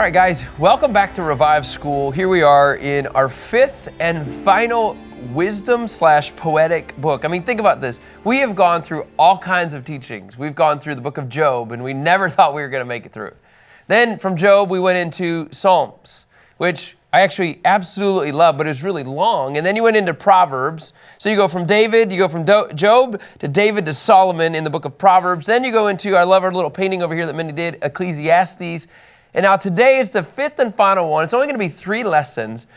All right, guys, welcome back to Revive School. Here we are in our fifth and final wisdom/poetic book. I mean, think about this. We have gone through all kinds of teachings. We've gone through the book of Job, and we never thought we were going to make it through. Then from Job, we went into Psalms, which I actually absolutely love, but it's really long. And then you went into Proverbs. So you go from David, you go from Job to David to Solomon in the book of Proverbs. Then you go into, I love our little painting over here that Mindy did, Ecclesiastes. And now today is the fifth and final one. It's only going to be 3 lessons.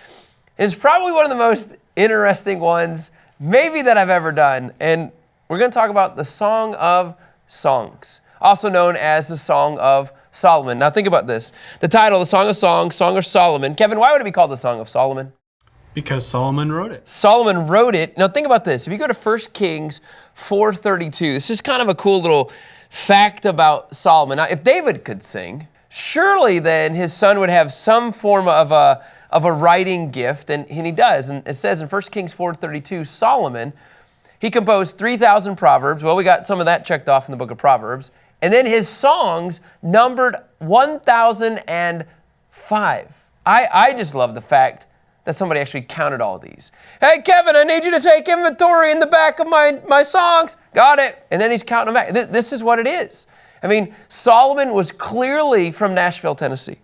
It's probably one of the most interesting ones maybe that I've ever done. And we're going to talk about the Song of Songs, also known as the Song of Solomon. Now think about this. The title, the Song of Songs, Song of Solomon. Kevin, why would it be called the Song of Solomon? Because Solomon wrote it. Solomon wrote it. Now think about this. If you go to 1 Kings 4:32, this is kind of a cool little fact about Solomon. Now if David could sing, surely then his son would have some form of a writing gift, and he does. And it says in 1 Kings 4:32, Solomon, he composed 3,000 proverbs. Well, we got some of that checked off in the book of Proverbs. And then his songs numbered 1,005. I just love the fact that somebody actually counted all of these. Hey, Kevin, I need you to take inventory in the back of my songs. Got it. And then he's counting them back. This is what it is. I mean, Solomon was clearly from Nashville, Tennessee.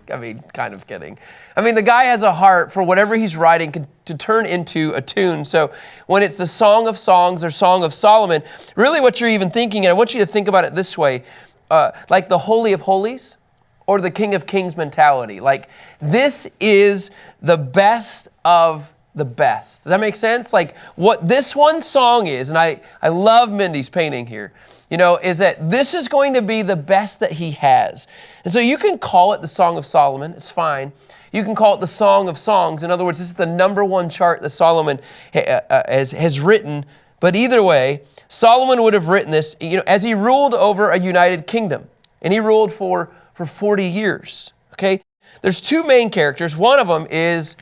Kind of kidding. I mean, the guy has a heart for whatever he's writing to turn into a tune. So when it's the Song of Songs or Song of Solomon, really what you're even thinking, and I want you to think about it this way, like the Holy of Holies or the King of Kings mentality. Like, this is the best of the best. Does that make sense? Like what this one song is, and I love Mindy's painting here, is that this is going to be the best that he has. And so you can call it the Song of Solomon. It's fine. You can call it the Song of Songs. In other words, this is the #1 chart that Solomon has written. But either way, Solomon would have written this, as he ruled over a united kingdom. And he ruled for 40 years. Okay? There's 2 main characters. One of them is,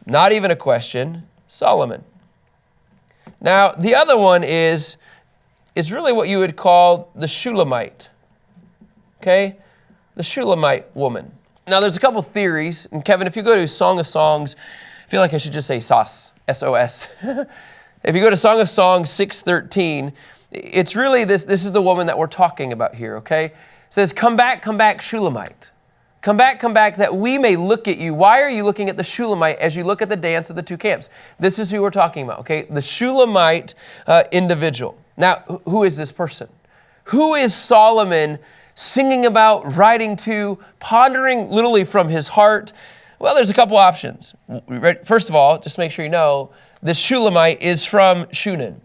not even a question, Solomon. Now, the other one is really what you would call the Shulamite. Okay? The Shulamite woman. Now, there's a couple theories. And Kevin, if you go to Song of Songs, I feel like I should just say SOS, S-O-S. If you go to Song of Songs 6:13, it's really this is the woman that we're talking about here, okay? It says, come back, Shulamite. Come back, that we may look at you. Why are you looking at the Shulamite as you look at the dance of the 2 camps? This is who we're talking about, okay? The Shulamite individual. Now, who is this person? Who is Solomon singing about, writing to, pondering literally from his heart? Well, there's a couple options. First of all, just make sure you know, the Shulamite is from Shunem,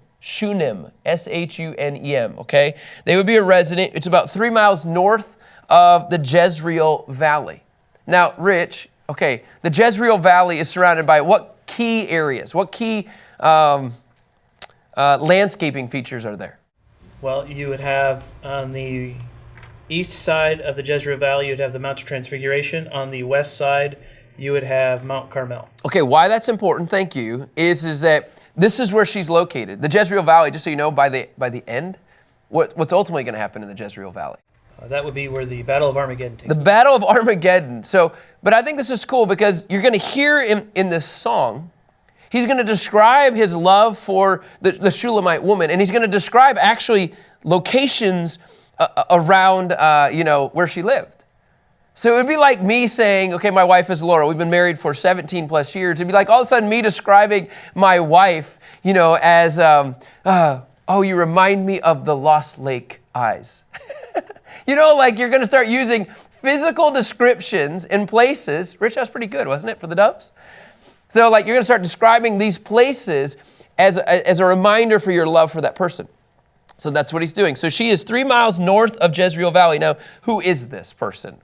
S-H-U-N-E-M, okay? They would be a resident. It's about 3 miles north of the Jezreel Valley. Now, Rich, okay, the Jezreel Valley is surrounded by what key areas? What key landscaping features are there? Well, you would have on the east side of the Jezreel Valley, you'd have the Mount of Transfiguration. On the west side, you would have Mount Carmel. Okay, why that's important, thank you, is that this is where she's located. The Jezreel Valley, just so you know, by the end, what's ultimately going to happen in the Jezreel Valley? That would be where the Battle of Armageddon takes place. The Battle of Armageddon. But I think this is cool because you're going to hear in this song, he's going to describe his love for the Shulamite woman, and he's going to describe actually locations around, where she lived. So it would be like me saying, okay, my wife is Laura. We've been married for 17 plus years. It'd be like all of a sudden me describing my wife, as, you remind me of the Lost Lake eyes. Like you're going to start using physical descriptions in places. Rich, that's pretty good, wasn't it, for the doves? So like you're going to start describing these places as a reminder for your love for that person. So that's what he's doing. So she is 3 miles north of Jezreel Valley. Now, who is this person?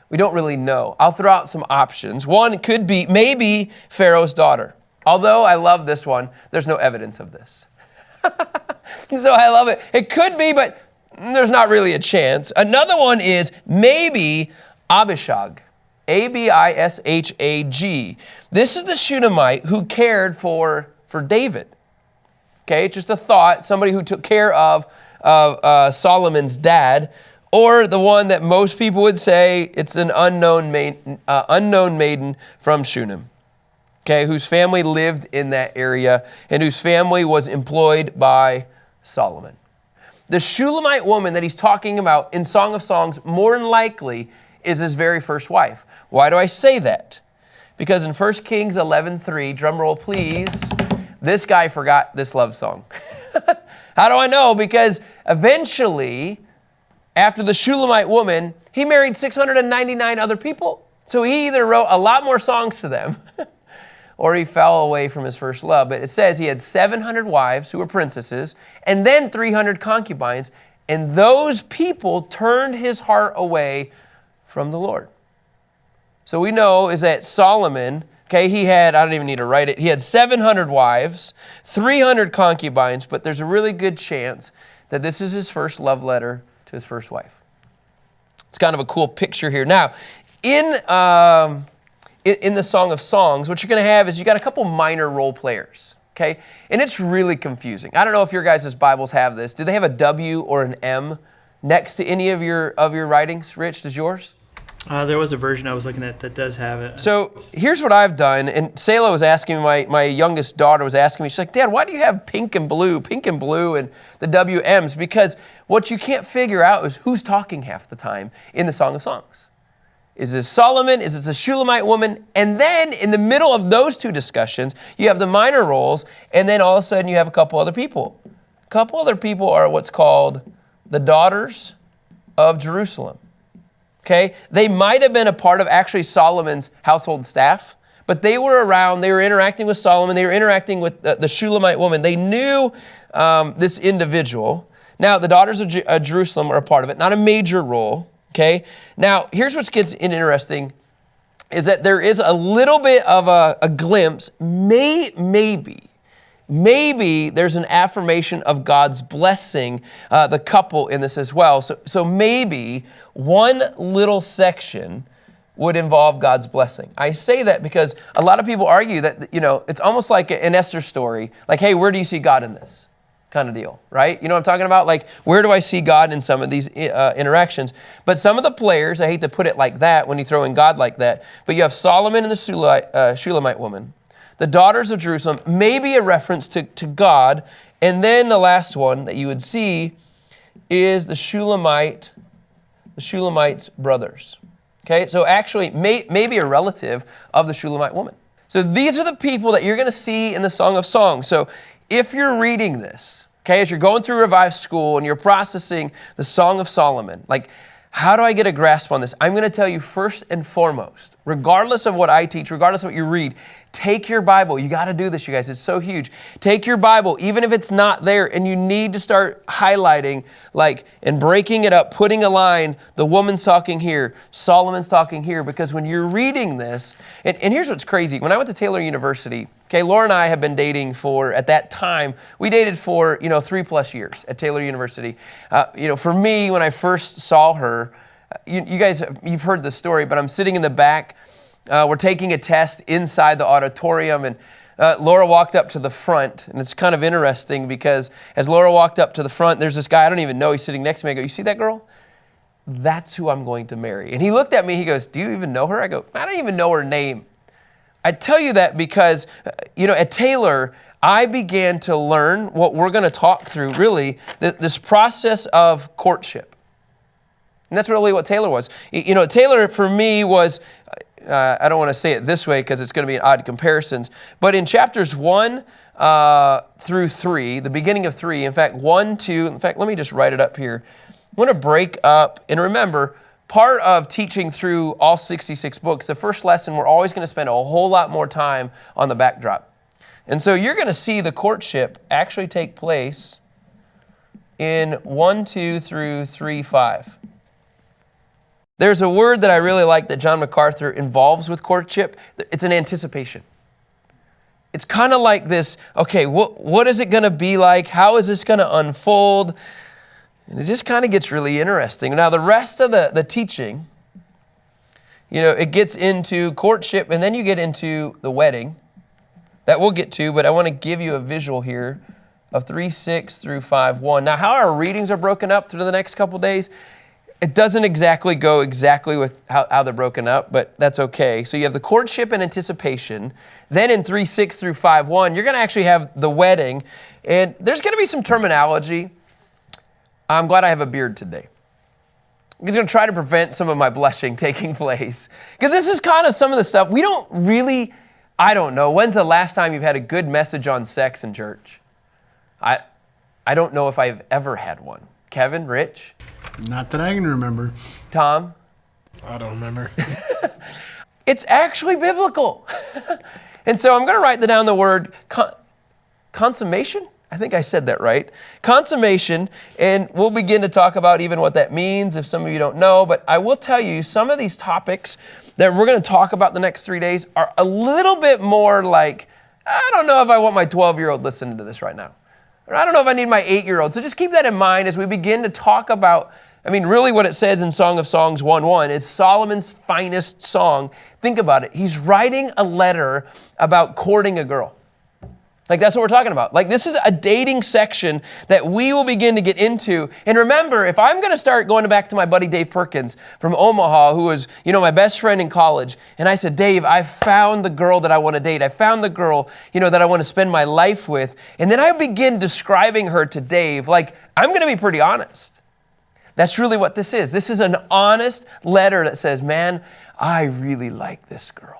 We don't really know. I'll throw out some options. One could be maybe Pharaoh's daughter. Although I love this one, there's no evidence of this. So I love it. It could be, but there's not really a chance. Another one is maybe Abishag, A-B-I-S-H-A-G. This is the Shunammite who cared for David. Okay, just a thought, somebody who took care of Solomon's dad. or the one that most people would say it's an unknown maiden from Shunem, okay, whose family lived in that area and whose family was employed by Solomon. The Shulamite woman that he's talking about in Song of Songs more than likely is his very first wife. Why do I say that? Because in 1 Kings 11:3, drum roll please, this guy forgot this love song. How do I know? Because eventually, after the Shulamite woman, he married 699 other people. So he either wrote a lot more songs to them or he fell away from his first love. But it says he had 700 wives who were princesses and then 300 concubines. And those people turned his heart away from the Lord. So we know is that Solomon, okay, he had, I don't even need to write it, he had 700 wives, 300 concubines, but there's a really good chance that this is his first love letter to his first wife. It's kind of a cool picture here. Now, in the Song of Songs, what you're going to have is you got a couple minor role players, okay? And it's really confusing. I don't know if your guys' Bibles have this. Do they have a W or an M next to any of your writings? Rich, does yours? There was a version I was looking at that does have it. So here's what I've done, and Selah was asking me, my youngest daughter was asking me, she's like, Dad, why do you have pink and blue, and the WMs? Because what you can't figure out is who's talking half the time in the Song of Songs. Is it Solomon? Is it the Shulamite woman? And then in the middle of those two discussions, you have the minor roles, and then all of a sudden you have a couple other people. A couple other people are what's called the daughters of Jerusalem. Okay, they might have been a part of actually Solomon's household staff, but they were around, they were interacting with Solomon, they were interacting with the Shulamite woman. They knew this individual. Now, the daughters of Jerusalem are a part of it, not a major role. Okay, now here's what gets interesting, is that there is a little bit of a glimpse, maybe there's an affirmation of God's blessing, the couple in this as well. So maybe one little section would involve God's blessing. I say that because a lot of people argue that, it's almost like an Esther story. Like, hey, where do you see God in this? Kind of deal, right? You know what I'm talking about? Like, where do I see God in some of these interactions? But some of the players, I hate to put it like that when you throw in God like that, but you have Solomon and the Shulamite woman. The daughters of Jerusalem, maybe a reference to God. And then the last one that you would see is the Shulamite's brothers. Okay, so actually maybe a relative of the Shulamite woman. So these are the people that you're going to see in the Song of Songs. So if you're reading this, okay, as you're going through Revive School and you're processing the Song of Solomon, like, how do I get a grasp on this? I'm going to tell you first and foremost, regardless of what I teach, regardless of what you read, take your Bible. You got to do this, you guys. It's so huge. Take your Bible, even if it's not there, and you need to start highlighting, and breaking it up, putting a line, the woman's talking here, Solomon's talking here, because when you're reading this, and here's what's crazy. When I went to Taylor University, okay, Laura and I have been dating for, at that time, we dated for, 3+ years at Taylor University. For me, when I first saw her, you guys, you've heard the story, but I'm sitting in the back. We're taking a test inside the auditorium, and Laura walked up to the front, and it's kind of interesting because as Laura walked up to the front, there's this guy, I don't even know, he's sitting next to me. I go, you see that girl? That's who I'm going to marry. And he looked at me, he goes, do you even know her? I go, I don't even know her name. I tell you that because, at Taylor, I began to learn what we're going to talk through, really, this process of courtship. And that's really what Taylor was. Taylor for me was, I don't want to say it this way because it's going to be odd comparisons, but in chapters 1 through 3, the beginning of 3, in fact, 1, 2, in fact, let me just write it up here. I want to break up, and remember, part of teaching through all 66 books, the first lesson, we're always going to spend a whole lot more time on the backdrop. And so you're going to see the courtship actually take place in 1, 2 through 3, 5. There's a word that I really like that John MacArthur involves with courtship. It's an anticipation. It's kind of like this, okay, what is it going to be like? How is this going to unfold? And it just kind of gets really interesting. Now, the rest of the teaching, it gets into courtship, and then you get into the wedding. That we'll get to, but I want to give you a visual here of 3:6 through 5:1. Now, how our readings are broken up through the next couple days, it doesn't exactly go exactly with how they're broken up, but that's okay. So you have the courtship and anticipation. Then in 3:6 through 5:1, you're going to actually have the wedding. And there's going to be some terminology. I'm glad I have a beard today. I'm just going to try to prevent some of my blushing taking place. Because this is kind of some of the stuff we don't really, I don't know. When's the last time you've had a good message on sex in church? I don't know if I've ever had one. Kevin, Rich? Not that I can remember. Tom? I don't remember. It's actually biblical. And so I'm going to write down the word consummation. I think I said that right. Consummation, and we'll begin to talk about even what that means if some of you don't know. But I will tell you, some of these topics that we're going to talk about the next 3 days are a little bit more like, I don't know if I want my 12-year-old listening to this right now. Or I don't know if I need my 8-year-old. So just keep that in mind as we begin to talk about, really what it says in Song of Songs 1:1 is Solomon's finest song. Think about it. He's writing a letter about courting a girl. Like, that's what we're talking about. Like, this is a dating section that we will begin to get into. And remember, if I'm going to start going back to my buddy Dave Perkins from Omaha, who was, my best friend in college, and I said, Dave, I found the girl that I want to date. I found the girl, that I want to spend my life with. And then I begin describing her to Dave. Like, I'm going to be pretty honest. That's really what this is. This is an honest letter that says, man, I really like this girl.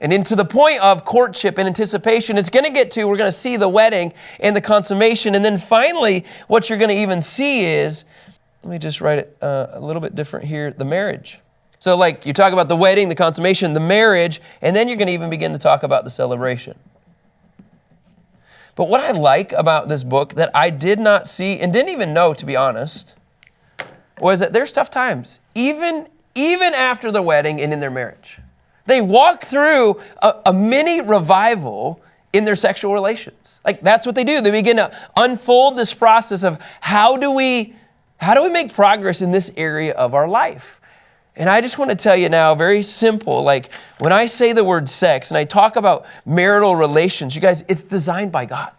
And into the point of courtship and anticipation, it's going to get to, we're going to see the wedding and the consummation. And then finally, what you're going to even see is, let me just write it a little bit different here, the marriage. So like you talk about the wedding, the consummation, the marriage, and then you're going to even begin to talk about the celebration. But what I like about this book that I did not see and didn't even know, to be honest, was that there's tough times, even after the wedding and in their marriage. They walk through a mini revival in their sexual relations. Like, that's what they do. They begin to unfold this process of how do we make progress in this area of our life? And I just want to tell you now, very simple, like when I say the word sex and I talk about marital relations, you guys, it's designed by God.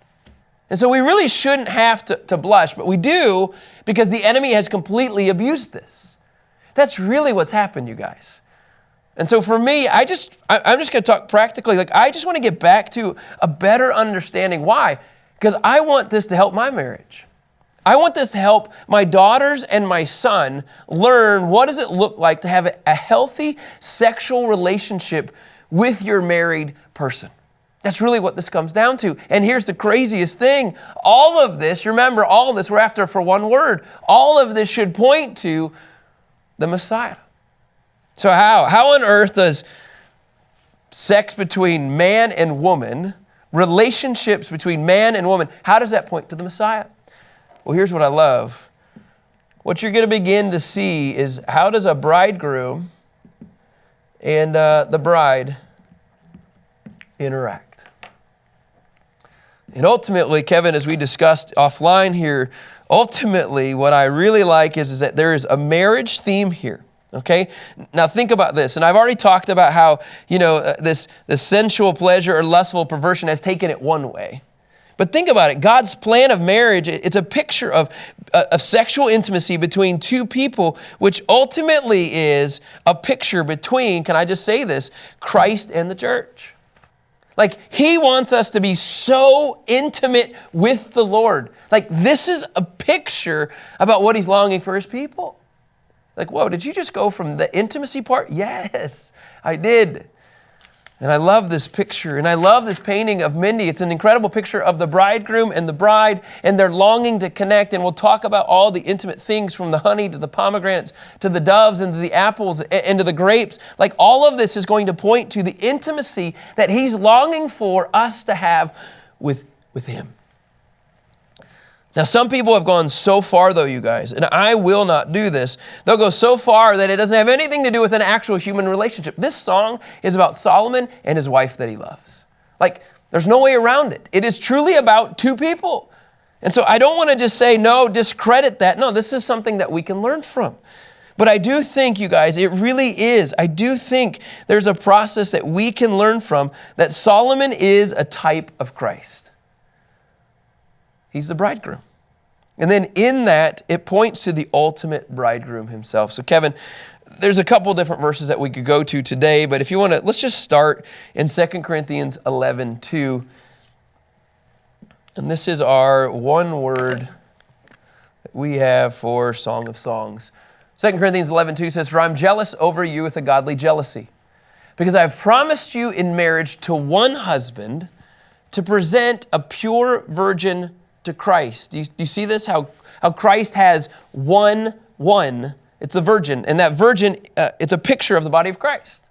And so we really shouldn't have to blush, but we do because the enemy has completely abused this. That's really what's happened, you guys. And so for me, I'm just going to talk practically. Like, I just want to get back to a better understanding. Why? Because I want this to help my marriage. I want this to help my daughters and my son learn what does it look like to have a healthy sexual relationship with your married person. That's really what this comes down to. And here's the craziest thing. All of this, remember, all of this, we're after for one word. All of this should point to the Messiah. So how on earth does sex between man and woman, relationships between man and woman, how does that point to the Messiah? Well, here's what I love. What you're going to begin to see is how does a bridegroom and the bride interact? And ultimately, Kevin, as we discussed offline here, ultimately what I really like is that there is a marriage theme here. Okay, now think about this, and I've already talked about how this sensual pleasure or lustful perversion has taken it one way. But think about it. God's plan of marriage, it's a picture of sexual intimacy between two people, which ultimately is a picture between, can I just say this, Christ and the church. Like, He wants us to be so intimate with the Lord. Like, this is a picture about what He's longing for His people. Like, whoa, did you just go from the intimacy part? Yes, I did. And I love this picture, and I love this painting of Mindy. It's an incredible picture of the bridegroom and the bride, and they're longing to connect. And we'll talk about all the intimate things from the honey to the pomegranates to the doves and to the apples and to the grapes. Like, all of this is going to point to the intimacy that He's longing for us to have with Him. Now, some people have gone so far, though, you guys, and I will not do this. They'll go so far that it doesn't have anything to do with an actual human relationship. This song is about Solomon and his wife that he loves. Like, there's no way around it. It is truly about two people. And so I don't want to just say, no, discredit that. No, this is something that we can learn from. But I do think, you guys, it really is. I do think there's a process that we can learn from, that Solomon is a type of Christ. He's the bridegroom. And then in that, it points to the ultimate bridegroom himself. So Kevin, there's a couple different verses that we could go to today, but if you want to, let's just start in 2 Corinthians 11:2. And this is our one word that we have for Song of Songs. 2 Corinthians 11:2 says, "For I'm jealous over you with a godly jealousy, because I have promised you in marriage to one husband to present a pure virgin to Christ." Do you see this? How Christ has one. It's a virgin. And that virgin, it's a picture of the body of Christ.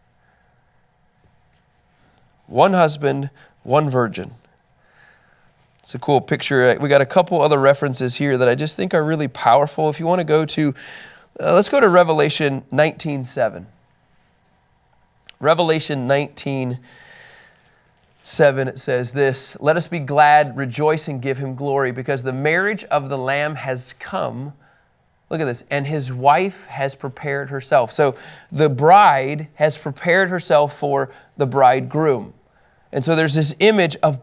One husband, one virgin. It's a cool picture. We got a couple other references here that I just think are really powerful. If you want to go to, let's go to Revelation 19:7. Revelation 19:7, it says this, "Let us be glad, rejoice, and give him glory, because the marriage of the Lamb has come." Look at this. "And his wife has prepared herself." So the bride has prepared herself for the bridegroom. And so there's this image of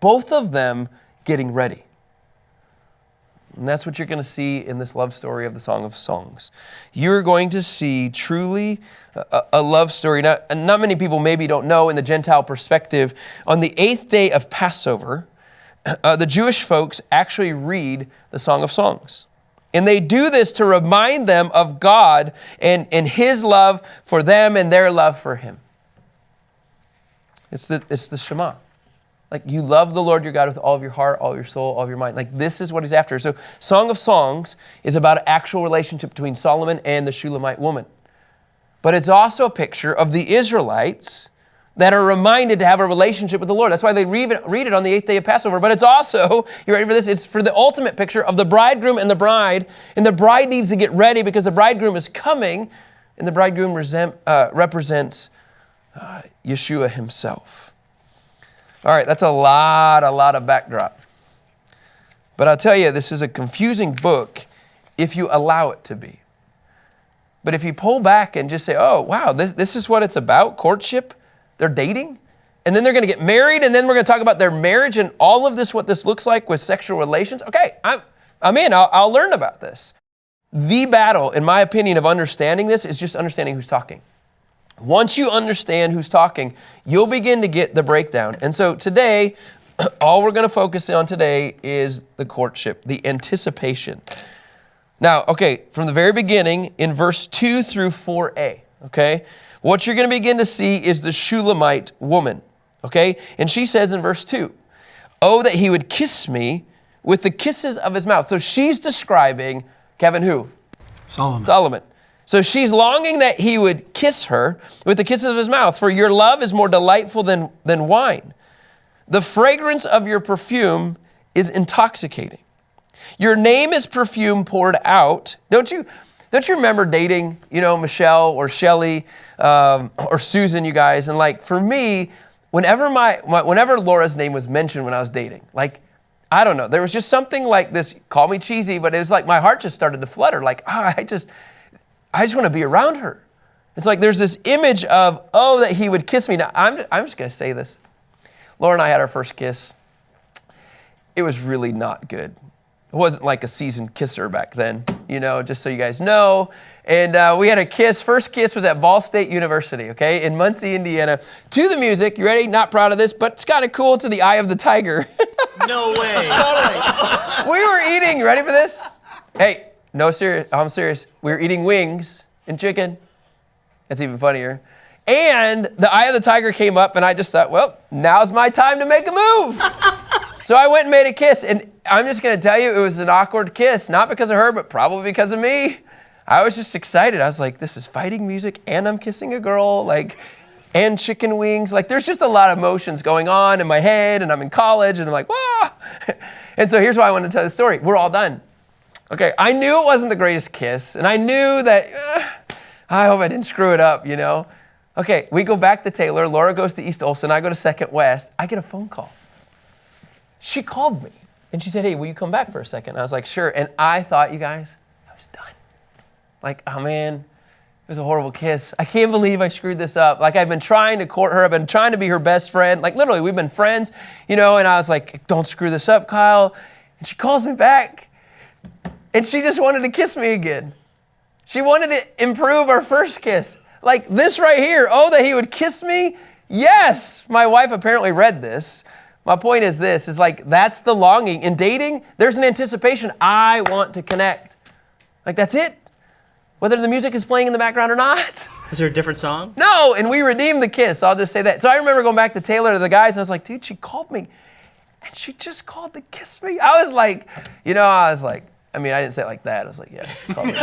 both of them getting ready. And that's what you're going to see in this love story of the Song of Songs. You're going to see truly a love story. Now, not many people maybe don't know in the Gentile perspective, on the 8th day of Passover, the Jewish folks actually read the Song of Songs. And they do this to remind them of God and his love for them and their love for him. It's the Shema. Like, you love the Lord your God with all of your heart, all of your soul, all of your mind. Like, this is what he's after. So Song of Songs is about an actual relationship between Solomon and the Shulamite woman. But it's also a picture of the Israelites that are reminded to have a relationship with the Lord. That's why they read it on the 8th day of Passover. But it's also, you ready for this? It's for the ultimate picture of the bridegroom and the bride. And the bride needs to get ready because the bridegroom is coming. And the bridegroom represents Yeshua himself. All right, that's a lot of backdrop. But I'll tell you, this is a confusing book if you allow it to be. But if you pull back and just say, oh, wow, this is what it's about, courtship. They're dating, and then they're going to get married, and then we're going to talk about their marriage and all of this, what this looks like with sexual relations. Okay, I'm in. I'll learn about this. The battle, in my opinion, of understanding this is just understanding who's talking. Once you understand who's talking, you'll begin to get the breakdown. And so today, all we're going to focus on today is the courtship, the anticipation. Now, okay, from the very beginning, in verse 2 through 4a, okay, what you're going to begin to see is the Shulamite woman, okay? And she says in verse 2, "Oh, that he would kiss me with the kisses of his mouth." So she's describing, Kevin, who? Solomon. So she's longing that he would kiss her with the kisses of his mouth. "For your love is more delightful than wine. The fragrance of your perfume is intoxicating. Your name is perfume poured out." Don't you remember dating, Michelle or Shelly or Susan, you guys? And like, for me, whenever Laura's name was mentioned when I was dating, like, I don't know, there was just something like this, call me cheesy, but it was like my heart just started to flutter. Like, I just want to be around her. It's like there's this image of, oh, that he would kiss me. Now, I'm just going to say this. Laura and I had our first kiss. It was really not good. It wasn't like a seasoned kisser back then, just so you guys know. And we had a kiss. First kiss was at Ball State University, okay, in Muncie, Indiana, to the music. You ready? Not proud of this, but it's kind of cool, to the Eye of the Tiger. No way. Totally. We were eating, you ready for this? Hey, I'm serious. We were eating wings and chicken. That's even funnier. And the Eye of the Tiger came up, and I just thought, well, now's my time to make a move. So I went and made a kiss, and I'm just going to tell you, it was an awkward kiss, not because of her, but probably because of me. I was just excited. I was like, this is fighting music, and I'm kissing a girl, and chicken wings. Like, there's just a lot of emotions going on in my head, and I'm in college, and I'm like, whoa. And so here's why I wanted to tell the story. We're all done. Okay, I knew it wasn't the greatest kiss, and I knew that, I hope I didn't screw it up, Okay, we go back to Taylor. Laura goes to East Olson. I go to Second West. I get a phone call. She called me, and she said, hey, will you come back for a second? I was like, sure. And I thought, you guys, I was done. Like, oh, man, it was a horrible kiss. I can't believe I screwed this up. Like, I've been trying to court her. I've been trying to be her best friend. Like, literally, we've been friends, and I was like, don't screw this up, Kyle. And she calls me back, And she just wanted to kiss me again. She wanted to improve our first kiss. Like this right here. Oh, that he would kiss me? Yes. My wife apparently read this. My point is this, is like that's the longing. In dating, there's an anticipation. I want to connect. Like that's it. Whether the music is playing in the background or not. Is there a different song? No, and we redeemed the kiss. I'll just say that. So I remember going back to Taylor, to the guys, and I was like, dude, she called me. And she just called to kiss me. I was like, I didn't say it like that. I was like, yeah, she called me.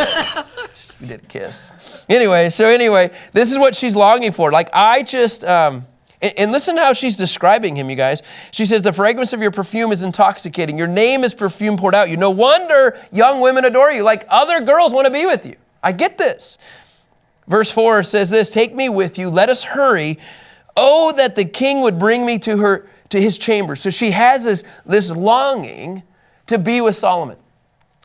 We did a kiss. Anyway, this is what she's longing for. Like I just, and listen to how she's describing him, you guys. She says, the fragrance of your perfume is intoxicating. Your name is perfume poured out. You. No wonder young women adore you. Like other girls want to be with you. I get this. Verse 4 says this, take me with you, let us hurry. Oh, that the king would bring me to his chamber. So she has this longing to be with Solomon.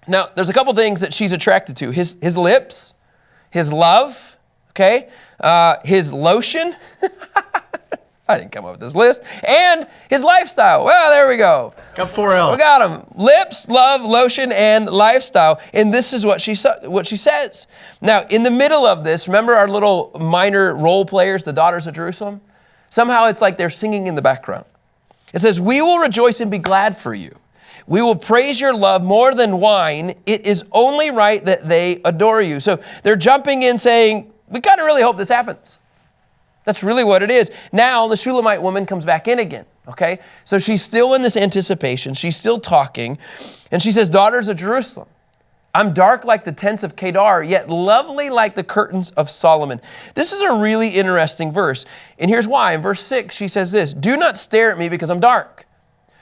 Now, there's a couple things that she's attracted to. His lips, his love, okay, his lotion. I didn't come up with this list. And his lifestyle. Well, there we go. Got 4 L's. We got them. Lips, love, lotion, and lifestyle. And this is what she says. Now, in the middle of this, remember our little minor role players, the daughters of Jerusalem? Somehow it's like they're singing in the background. It says, we will rejoice and be glad for you. We will praise your love more than wine. It is only right that they adore you. So they're jumping in saying, we kind of really hope this happens. That's really what it is. Now the Shulamite woman comes back in again, okay? So she's still in this anticipation. She's still talking. And she says, daughters of Jerusalem, I'm dark like the tents of Kedar, yet lovely like the curtains of Solomon. This is a really interesting verse. And here's why. In verse 6, she says this, do not stare at me because I'm dark,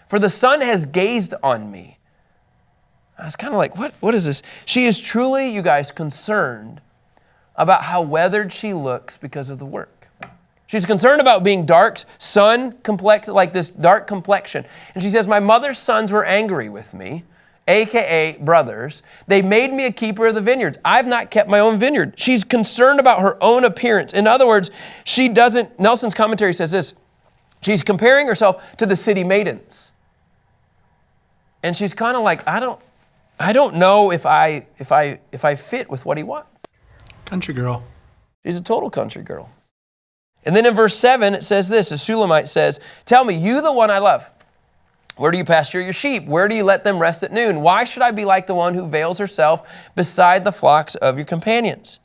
for the sun has gazed on me. I was kind of like, what is this? She is truly, you guys, concerned about how weathered she looks because of the work. She's concerned about being dark, sun complex, like this dark complexion. And she says, my mother's sons were angry with me, AKA brothers. They made me a keeper of the vineyards. I've not kept my own vineyard. She's concerned about her own appearance. In other words, Nelson's commentary says this, she's comparing herself to the city maidens. And she's kind of like, I don't know if I fit with what he wants. Country girl. She's a total country girl. And then in verse 7, it says this, the Shulamite says, tell me, you the one I love, where do you pasture your sheep? Where do you let them rest at noon? Why should I be like the one who veils herself beside the flocks of your companions?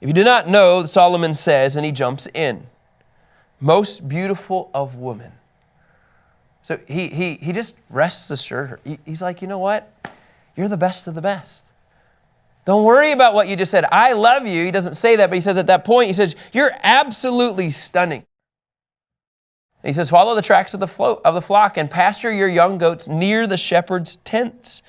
If you do not know, Solomon says, and he jumps in, most beautiful of women. So he just rests assured her. He's like, you know what? You're the best of the best. Don't worry about what you just said. I love you. He doesn't say that, but he says at that point, he says, you're absolutely stunning. And he says, follow the tracks of the flock and pasture your young goats near the shepherd's tents.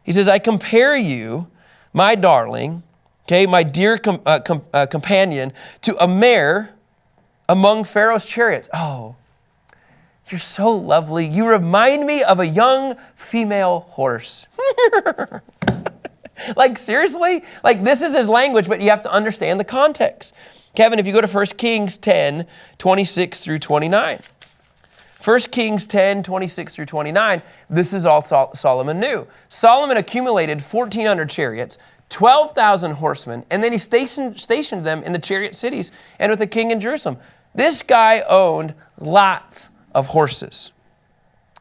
He says, I compare you, my darling, okay, my dear companion, to a mare among Pharaoh's chariots. Oh, you're so lovely. You remind me of a young female horse. Like, seriously? Like, this is his language, but you have to understand the context. Kevin, if you go to 1 Kings 10, 26 through 29. 1 Kings 10, 26 through 29, this is all Solomon knew. Solomon accumulated 1,400 chariots, 12,000 horsemen, and then he stationed them in the chariot cities and with the king in Jerusalem. This guy owned lots of horses.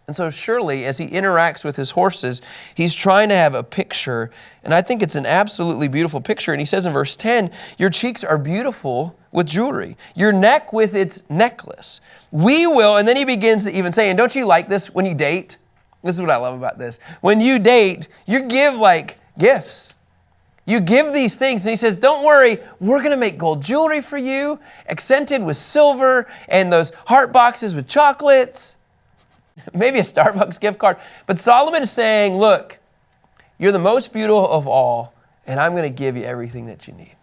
And so surely as he interacts with his horses, he's trying to have a picture. And I think it's an absolutely beautiful picture. And he says in verse 10, your cheeks are beautiful with jewelry, your neck with its necklace. We will, and then he begins to even say, and don't you like this when you date? This is what I love about this. When you date, you give like gifts. You give these things. And he says, don't worry, we're going to make gold jewelry for you, accented with silver and those heart boxes with chocolates. Maybe a Starbucks gift card. But Solomon is saying, look, you're the most beautiful of all, and I'm going to give you everything that you need.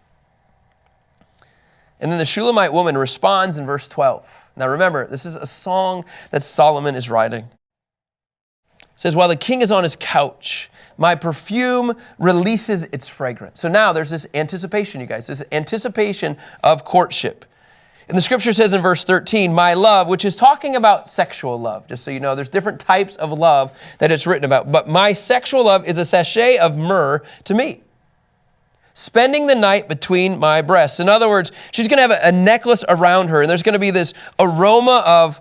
And then the Shulamite woman responds in verse 12. Now remember, this is a song that Solomon is writing. It says, while the king is on his couch, my perfume releases its fragrance. So now there's this anticipation, you guys, this anticipation of courtship. And the scripture says in verse 13, my love, which is talking about sexual love. Just so you know, there's different types of love that it's written about. But my sexual love is a sachet of myrrh to me, spending the night between my breasts. In other words, she's going to have a necklace around her, and there's going to be this aroma of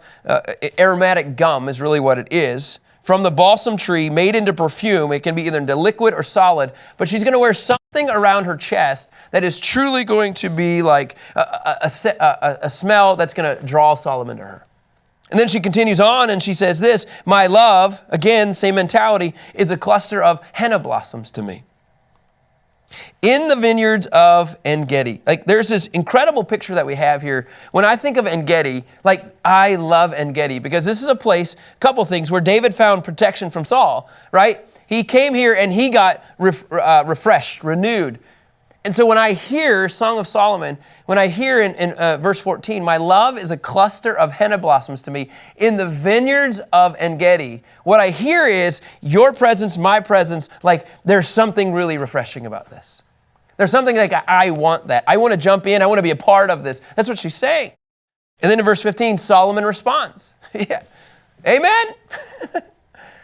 aromatic gum is really what it is, from the balsam tree made into perfume. It can be either into liquid or solid, but she's going to wear something around her chest that is truly going to be like a smell that's going to draw Solomon to her. And then she continues on and she says this, my love, again, same mentality, is a cluster of henna blossoms to me. In the vineyards of En-Gedi. Like there's this incredible picture that we have here. When I think of En-Gedi, like I love En-Gedi because this is a place, a couple things, where David found protection from Saul, right? He came here and he got refreshed, renewed. And so when I hear Song of Solomon, when I hear in verse 14, my love is a cluster of henna blossoms to me in the vineyards of En-Gedi, what I hear is your presence, my presence, like there's something really refreshing about this. There's something like, I want that. I want to jump in. I want to be a part of this. That's what she's saying. And then in verse 15, Solomon responds. Yeah. Amen.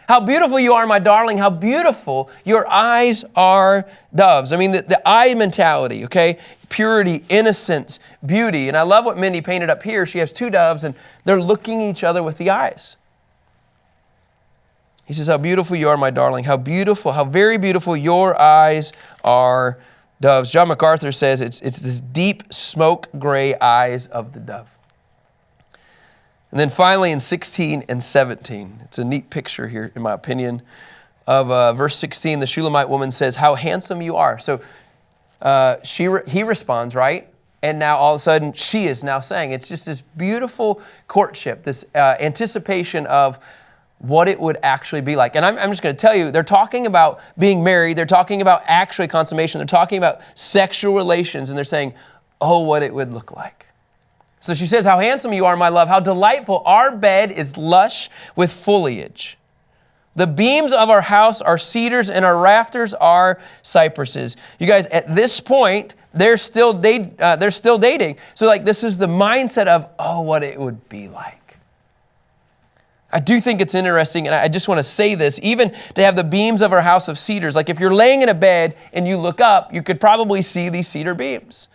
How beautiful you are, my darling. How beautiful your eyes are doves. I mean, the eye mentality, okay? Purity, innocence, beauty. And I love what Mindy painted up here. She has two doves and they're looking each other with the eyes. He says, how beautiful you are, my darling. How beautiful, how very beautiful your eyes are doves. John MacArthur says it's this deep smoke gray eyes of the dove. And then finally in 16 and 17, it's a neat picture here, in my opinion, of verse 16. The Shulamite woman says, how handsome you are. So he responds, right? And now all of a sudden she is now saying, it's just this beautiful courtship, this anticipation of what it would actually be like. And I'm just going to tell you, they're talking about being married. They're talking about actually consummation. They're talking about sexual relations. And they're saying, oh, what it would look like. So she says, how handsome you are, my love. How delightful. Our bed is lush with foliage. The beams of our house are cedars and our rafters are cypresses. You guys, at this point, they're still dating. So like this is the mindset of, oh, what it would be like. I do think it's interesting, and I just want to say this, even to have the beams of our house of cedars. Like if you're laying in a bed and you look up, you could probably see these cedar beams.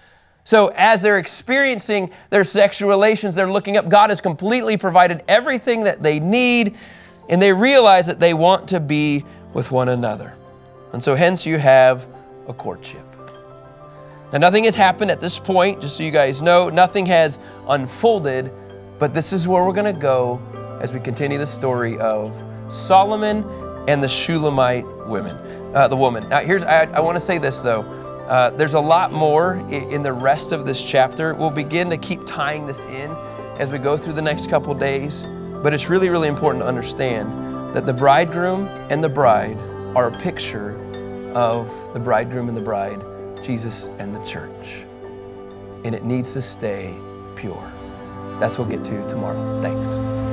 So as they're experiencing their sexual relations, they're looking up. God has completely provided everything that they need, and they realize that they want to be with one another. And so hence you have a courtship. Now nothing has happened at this point, just so you guys know. Nothing has unfolded, but this is where we're going to go as we continue the story of Solomon and the Shulamite woman. Now I want to say this though. There's a lot more in the rest of this chapter. We'll begin to keep tying this in as we go through the next couple days. But it's really, really important to understand that the bridegroom and the bride are a picture of the bridegroom and the bride, Jesus and the church. And it needs to stay pure. That's what we'll get to tomorrow. Thanks.